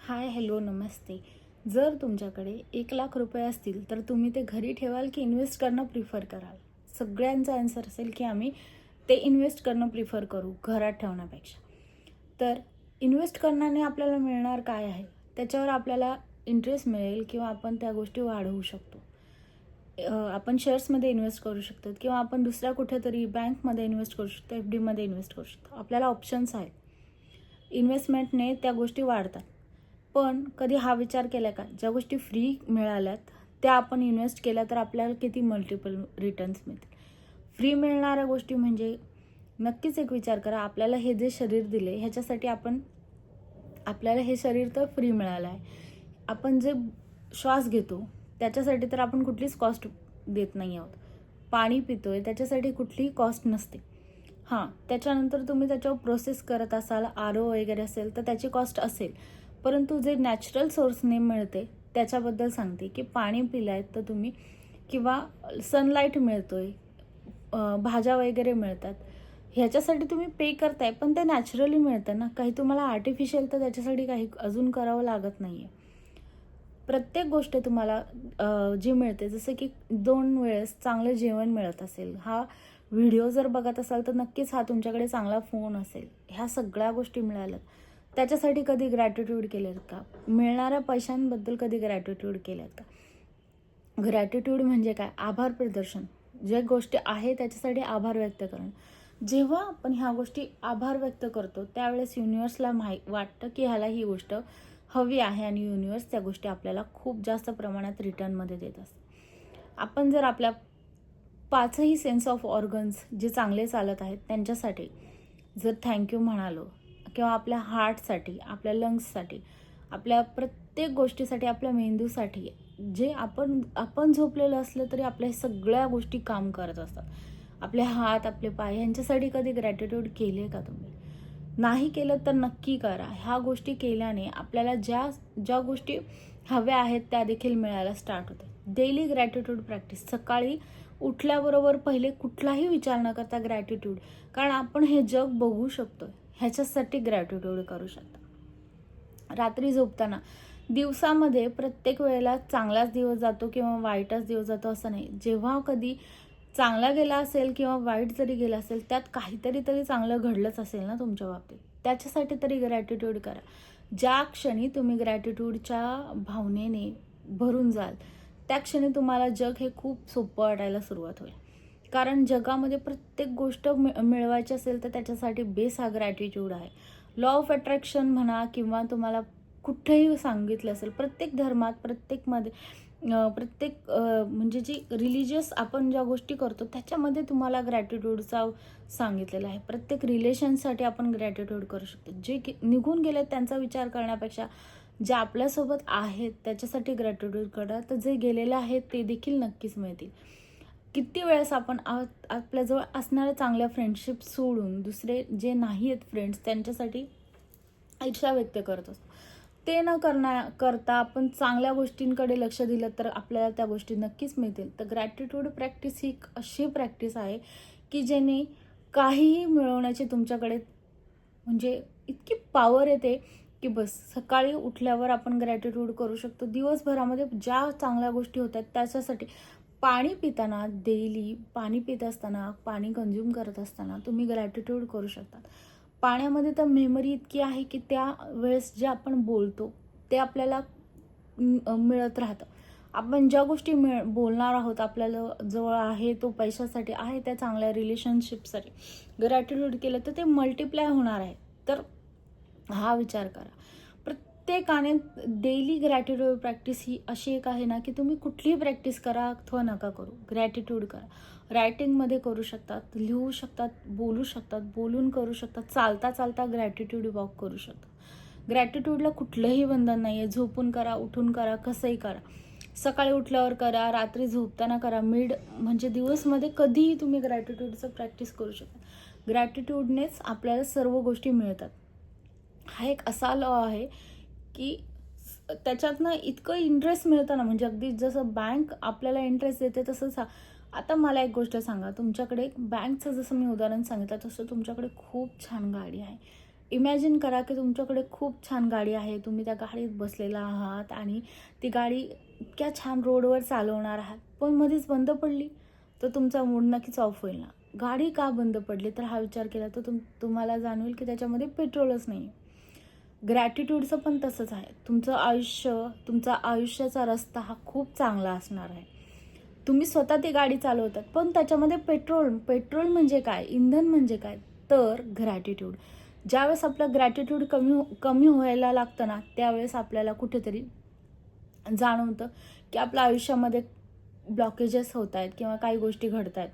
हाय, hello, नमस्ते. जर तुमच्याकडे 1,00,000 रुपये असतील तर तुम्ही ते घरी ठेवाल की इन्व्हेस्ट करणं प्रिफर कराल? सगळ्यांचा आन्सर असेल की आम्ही ते इन्व्हेस्ट करणं प्रिफर करू घरात ठेवण्यापेक्षा. तर इन्व्हेस्ट करण्याने आपल्याला मिळणार काय आहे? त्याच्यावर आपल्याला इंटरेस्ट मिळेल किंवा आपण त्या गोष्टी वाढवू शकतो. आपण शेअर्समध्ये इन्व्हेस्ट करू शकतो किंवा आपण दुसऱ्या कुठेतरी बँकमध्ये इन्व्हेस्ट करू शकतो, FDमध्ये इन्व्हेस्ट करू शकतो. आपल्याला ऑप्शन्स आहेत. इन्व्हेस्टमेंटने त्या गोष्टी वाढतात. पण कधी हा विचार केला का, ज्या गोष्टी फ्री मिळाल्यात त्या आपण इन्व्हेस्ट केल्या तर आपल्याला किती मल्टिपल रिटर्न्स मिळतील? फ्री मिळणाऱ्या गोष्टी म्हणजे नक्कीच एक विचार करा, आपल्याला हे जे शरीर दिले ह्याच्यासाठी आपल्याला हे शरीर तर फ्री मिळालं आहे. आपण जे श्वास घेतो त्याच्यासाठी तर आपण कुठलीच कॉस्ट देत नाही आहोत. पाणी पितोय त्याच्यासाठी कुठलीही कॉस्ट नसते. हां, त्याच्यानंतर तुम्ही त्याच्यावर प्रोसेस करत असाल, आरो वगैरे असेल तर त्याची कॉस्ट असेल. परंतु जे नॅचरल सोर्सने मिळते त्याच्याबद्दल सांगते की पाणी पिलायत तर तुम्ही किंवा सनलाईट मिळतोय, भाज्या वगैरे मिळतात, ह्याच्यासाठी तुम्ही पे करताय पण ते नॅचरली मिळतं ना. काही तुम्हाला आर्टिफिशियल तर त्याच्यासाठी काही अजून करावं लागत नाही आहे. प्रत्येक गोष्ट तुम्हाला जी मिळते, जसं की 2 वेळेस चांगलं जेवण मिळत असेल, हा व्हिडिओ जर बघत असाल तर नक्कीच हा तुमच्याकडे चांगला फोन असेल, ह्या सगळ्या गोष्टी मिळाल्यात. त्याच्यासाठी कधी ग्रॅटिट्यूड केलेत का? मिळणाऱ्या पैशांबद्दल कधी ग्रॅटिट्यूड केल्यात का? ग्रॅटिट्यूड म्हणजे काय? आभार प्रदर्शन. ज्या गोष्टी आहे त्याच्यासाठी आभार व्यक्त करणं. जेव्हा आपण ह्या गोष्टी आभार व्यक्त करतो त्यावेळेस युनिव्हर्सला वाटतं की ह्याला ही गोष्ट हवी आहे आणि युनिव्हर्स त्या गोष्टी आपल्याला खूप जास्त प्रमाणात रिटर्नमध्ये देत असते. आपण जर आपल्या 5ही सेन्स ऑफ ऑर्गन्स जे चांगले चालत आहेत त्यांच्यासाठी जर थँक्यू म्हणालो किंवा आपल्या हार्टसाठी, आपल्या लंग्ससाठी, आपल्या प्रत्येक गोष्टीसाठी, आपल्या मेंदूसाठी, जे आपण आपण झोपलेलं असलं तरी आपल्या सगळ्या गोष्टी काम करत असतात. आपले हात, आपले पाय ह्यांच्यासाठी कधी ग्रॅटिट्यूड केली आहे का तुम्ही? नाही केलं तर नक्की करा. ह्या गोष्टी केल्याने आपल्याला ज्या ज्या गोष्टी हव्या आहेत त्या देखील मिळायला स्टार्ट होते. Daily gratitude practice. सकाळी उठल्याबरोबर पहिले कुठलाही विचार न करता ग्रॅटिट्यूड, कारण आपण हे जग बघू शकतोय ह्याच्यासाठी ग्रॅटिट्यूड करू शकता. रात्री झोपताना, दिवसामध्ये प्रत्येक वेळेला चांगलाच दिवस जातो किंवा वाईटच दिवस जातो असं नाही. जेव्हा कधी चांगला गेला असेल किंवा वाईट जरी गेला असेल त्यात काहीतरी तरी चांगलं घडलंच असेल ना तुमच्या बाबतीत. त्याच्यासाठी तरी ग्रॅटिट्यूड करा. ज्या क्षणी तुम्ही ग्रॅटिट्यूडच्या भावनेने भरून जाल त्या क्षणी तुम्हाला जग हे खूप सोपं वाटायला सुरुवात होईल. कारण जगामध्ये प्रत्येक गोष्ट मिळवायची असेल तर त्याच्यासाठी बेस हा ग्रॅटिट्यूड आहे. लॉ ऑफ अट्रॅक्शन म्हणा किंवा तुम्हाला कुठेही सांगितलं असेल, प्रत्येक धर्मात, म्हणजे जी रिलिजियस आपण ज्या गोष्टी करतो त्याच्यामध्ये तुम्हाला ग्रॅटिट्यूडचा सांगितलेला आहे. प्रत्येक रिलेशनसाठी आपण ग्रॅटिट्यूड करू शकतो. जे निघून गेले त्यांचा विचार करण्यापेक्षा जे आपल्यासोबत आहेत त्याच्यासाठी ग्रॅटिट्यूड करा, तर जे गेलेले आहेत ते देखील नक्कीच मिळतील. किती वेळेस आपण आपल्याजवळ असणाऱ्या चांगल्या फ्रेंडशिप सोडून दुसरे जे नाही आहेत फ्रेंड्स त्यांच्यासाठी ईर्ष्या व्यक्त करत असतो. ते न करता आपण चांगल्या गोष्टींकडे लक्ष दिलं तर आपल्याला त्या गोष्टी नक्कीच मिळतील. तर ग्रॅटिट्यूड प्रॅक्टिस ही एक अशी प्रॅक्टिस आहे की ज्याने काहीही मिळवण्याची तुमच्याकडे म्हणजे इतकी पॉवर येते की बस. सकाळी उठल्यावर आपण ग्रॅटिट्यूड करू शकतो. दिवसभरामध्ये ज्या चांगल्या गोष्टी होतात त्याच्यासाठी पाणी पिताना, डेली पाणी पित असताना, पाणी कंझ्युम करत असताना तुम्ही ग्रॅटिट्यूड करू शकता. पाण्यामध्ये तर मेमरी इतकी आहे की त्या वेळेस जे आपण बोलतो ते आपल्याला मिळत राहतं. आपण ज्या गोष्टी बोलणार आहोत आपल्याला जवळ आहे तो पैशासाठी आहे, त्या चांगल्या रिलेशनशिपसाठी ग्रॅटिट्यूड केलं तर ते मल्टिप्लाय होणार आहे. तर हा विचार करा. प्रत्येकाने डेली ग्रॅटिट्यूड प्रॅक्टिस ही अशी एक आहे ना की तुम्ही कुठलीही प्रॅक्टिस करा अथवा नका करू, ग्रॅटिट्यूड करा. रायटिंगमध्ये करू शकतात, लिहू शकतात, बोलू शकतात, बोलून करू शकतात, चालता चालता ग्रॅटिट्यूड वॉक करू शकतात. ग्रॅटिट्यूडला कुठलंही बंधन नाही आहे. झोपून करा, उठून करा, कसंही करा. सकाळी उठल्यावर करा, रात्री झोपताना करा, म्हणजे दिवसमध्ये कधीही तुम्ही ग्रॅटिट्यूडचं प्रॅक्टिस करू शकता. ग्रॅटिट्यूडनेच आपल्याला सर्व गोष्टी मिळतात. हा एक असा लॉ आहे की त्याच्यातनं इतकं इंटरेस्ट मिळतं ना, म्हणजे अगदी जसं बँक आपल्याला इंटरेस्ट देते तसंच आता मला एक गोष्ट सांगा, तुमच्याकडे बँकचं जसं मी उदाहरण सांगितलं तसं तुमच्याकडे खूप छान गाडी आहे, इमॅजिन करा की तुमच्याकडे खूप छान गाडी आहे, तुम्ही त्या गाडीत बसलेला आहात आणि ती गाडी इतक्या छान रोडवर चालवणार आहात, पण मध्येच बंद पडली तर तुमचा मूड नक्कीच ऑफ होईल ना. गाडी का बंद पडली तर हा विचार केला तर तुम्हाला जाणवेल की त्याच्यामध्ये पेट्रोलच नाही आहे. ग्रॅटिट्यूडचं पण तसंच आहे. तुमचा आयुष्याचा रस्ता हा खूप चांगला असणार आहे. तुम्ही स्वतः ती गाडी चालवतात, पण त्याच्यामध्ये पेट्रोल म्हणजे काय, इंधन म्हणजे काय, तर ग्रॅटिट्यूड. ज्यावेळेस आपलं ग्रॅटिट्यूड कमी व्हायला लागतं ना, त्यावेळेस आपल्याला कुठेतरी जाणवतं की आपल्या आयुष्यामध्ये ब्लॉकेजेस होत आहेत किंवा काही गोष्टी घडत आहेत.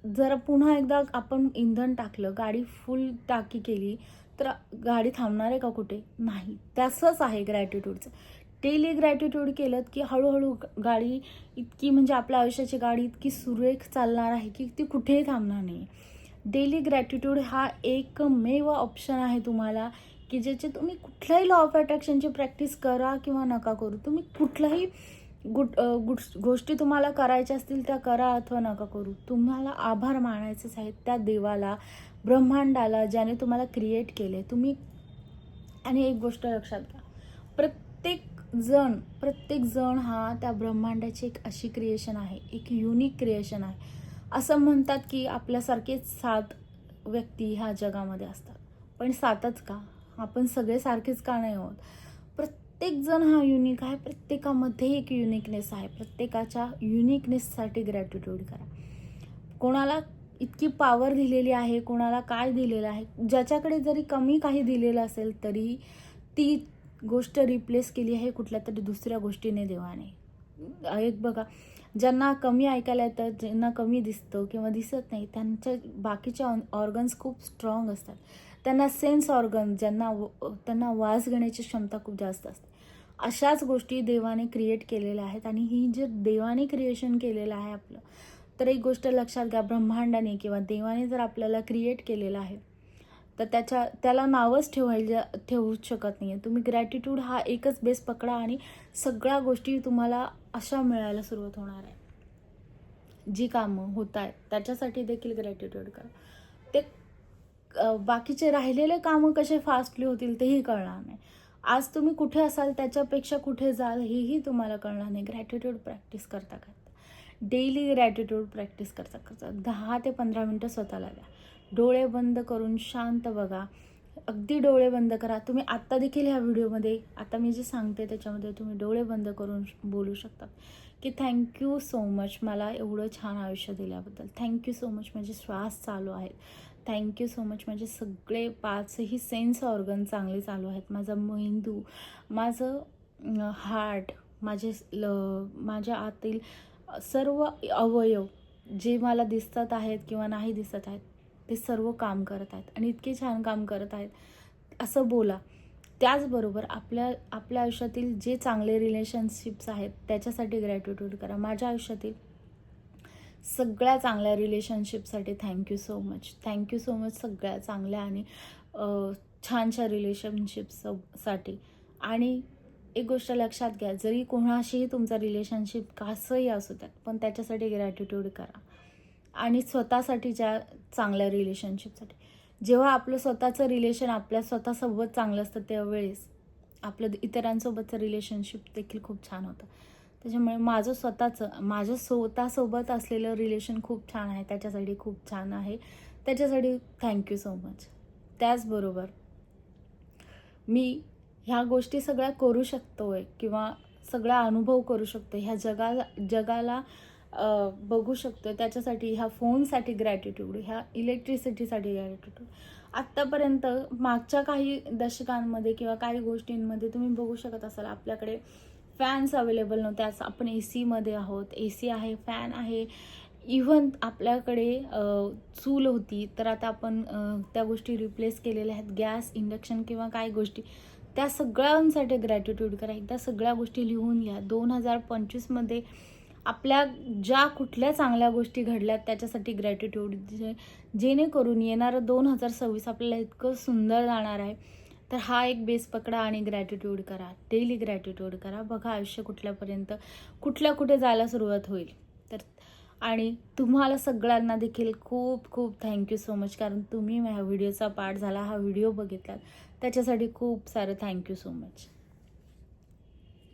जर पुन्हा एकदा आपण इंधन टाकलं, गाडी फुल टाकी केली, तर गाडी थांबणार आहे का कुठे? नाही. तसंच आहे ग्रॅटिट्यूडचं. डेली ग्रॅटिट्यूड केलं की हळूहळू गाडी इतकी, म्हणजे आपल्या आयुष्याची गाडी इतकी सुरेख चालणार आहे की ती कुठेही थांबणार नाही. डेली ग्रॅटिट्यूड हा एकमेव ऑप्शन आहे तुम्हाला की ज्याचे तुम्ही कुठल्याही लॉ ऑफ अट्रॅक्शनची प्रॅक्टिस करा किंवा नका करू. तुम्ही कुठलाही गोष्टी तुम्हाला करायच्या असतील त्या करा अथवा नका करू. तुम्हाला आभार मानायचेच आहेत त्या देवाला, ब्रह्मांडाला, ज्याने तुम्हाला क्रिएट केले. आणि एक गोष्ट लक्षात घ्या, प्रत्येक जण हा त्या ब्रह्मांडाची एक अशी क्रिएशन आहे, एक युनिक क्रिएशन आहे. असं म्हणतात की आपल्यासारखेच 7 व्यक्ती ह्या जगामध्ये असतात, पण 7च का? आपण सगळे सारखेच का नाही आहोत? प्रत्येक जण हा युनिक आहे, प्रत्येकामध्ये एक युनिकनेस आहे. प्रत्येकाच्या युनिकनेससाठी ग्रॅटिट्यूड करा. कोणाला इतकी पॉवर दिलेली आहे, कोणाला काय दिलेलं आहे, ज्याच्याकडे जरी कमी काही दिलेलं असेल तरी ती गोष्ट रिप्लेस केली आहे कुठल्या तरी दुसऱ्या गोष्टीने, देवाने. एक बघा, ज्यांना कमी ऐकायला येतं, ज्यांना कमी दिसतं किंवा दिसत नाही, त्यांच्या बाकीचे ऑर्गन्स खूप स्ट्रॉंग असतात. त्यांना सेन्स ऑर्गन, त्यांना वास घेण्याची क्षमता खूप जास्त असते. अशाच गोष्टी देवाने क्रिएट केलेल्या आहेत. आणि ही जे देवाने क्रिएशन केलेलं आहे आपलं, तर एक गोष्ट लक्षात घ्या, ब्रह्मांडाने किंवा देवाने जर आपल्याला क्रिएट केलेलं आहे तर त्याला नावच ठेवूच शकत नाही आहे. तुम्ही ग्रॅटिट्यूड हा एकच बेस पकडा आणि सगळ्या गोष्टी तुम्हाला अशा मिळायला सुरुवात होणार आहे. जी कामं होत आहेत त्याच्यासाठी देखील ग्रॅटिट्यूड करा. ते बाकीचे राहिलेले कामं कसे फास्टली होतील तेही कळणार नाही. आज तुम्ही कुठे असाल त्याच्यापेक्षा कुठे जाल हेही तुम्हाला कळणार नाही. ग्रॅटिट्यूड प्रॅक्टिस करता डेली ग्रॅटिट्यूड प्रॅक्टिस करता 10 ते 15 मिनटं स्वतःला द्या. डोळे बंद करून शांत बघा. अगदी डोळे बंद करा. तुम्ही आत्ता देखील ह्या व्हिडिओमध्ये, आता मी जे सांगते त्याच्यामध्ये तुम्ही डोळे बंद करून बोलू शकता की थँक्यू सो मच, मला एवढं छान आयुष्य दिल्याबद्दल. थँक्यू सो मच, माझे श्वास चालू आहेत. थँक्यू सो मच, माझे सगळे 5ही सेन्स ऑर्गन चांगले चालू आहेत. माझा मेंदू, माझं हार्ट, माझ्या आतील सर्व अवयव जे मला दिसत आहेत किंवा नाही दिसत आहेत ते सर्व काम करत आहेत आणि इतके छान काम करत आहेत असं बोला. त्याचबरोबर आपल्या आयुष्यातील जे चांगले रिलेशनशिप्स आहेत त्याच्यासाठी ग्रॅटिट्यूड करा. माझ्या आयुष्यातील सगळ्या चांगल्या रिलेशनशिपसाठी थँक्यू सो मच, सगळ्या चांगल्या आणि छानशा रिलेशनशिप्ससाठी. आणि एक गोष्ट लक्षात घ्या, जरी कोणाशीही तुमचा रिलेशनशिप कसंही असू द्यात, पण त्याच्यासाठी ग्रॅटिट्यूड करा. आणि स्वतःसाठीच्या चांगल्या रिलेशनशिपसाठी, जेव्हा आपलं स्वतःचं रिलेशन आपल्या स्वतःसोबत चांगलं असतं त्यावेळेस आपलं इतरांसोबतचं रिलेशनशिप देखील खूप छान होतं. त्याच्यामुळे माझं स्वतःसोबत असलेलं रिलेशन खूप छान आहे, त्याच्यासाठी खूप छान आहे. त्याच्यासाठी थँक्यू सो मच. त्याचबरोबर मी ह्या गोष्टी सगळ्या करू शकतोय किंवा सगळा अनुभव करू शकतो, ह्या जगाला बघू शकतो, त्याच्यासाठी ह्या फोनसाठी ग्रॅटिट्यूड, ह्या इलेक्ट्रिसिटीसाठी ग्रॅटिट्यूड. आत्तापर्यंत मागच्या काही दशकांमध्ये किंवा काही गोष्टींमध्ये तुम्ही बघू शकत असाल आपल्याकडे फॅन्स अवेलेबल नव्हते. आज आपण AC आहोत, AC आहे, फॅन आहे. इव्हन आपल्याकडे चूल होती, तर आता आपण त्या गोष्टी रिप्लेस केलेल्या आहेत. गॅस, इंडक्शन किंवा काही गोष्टी, त्या सगळ्यांसाठी ग्रॅटिट्यूड करा. एकदा सगळ्या गोष्टी लिहून घ्या. 2025 आपल्या ज्या कुठल्या चांगल्या गोष्टी घडल्यात त्याच्यासाठी ग्रॅटिट्यूड, जेणेकरून येणारं 2026 आपल्याला इतकं सुंदर जाणार आहे. तर हा एक बेस पकडा आणि ग्रॅटिट्यूड करा. डेली ग्रॅटिट्यूड करा. बघा आयुष्य कुठे जायला सुरुवात होईल. तर आणि तुम्हाला सगळ्यांना देखील खूप खूप थँक्यू सो मच, कारण तुम्ही ह्या व्हिडिओचा पार्ट झाला, हा व्हिडिओ बघितलात त्याच्यासाठी खूप सारं थँक्यू सो मच.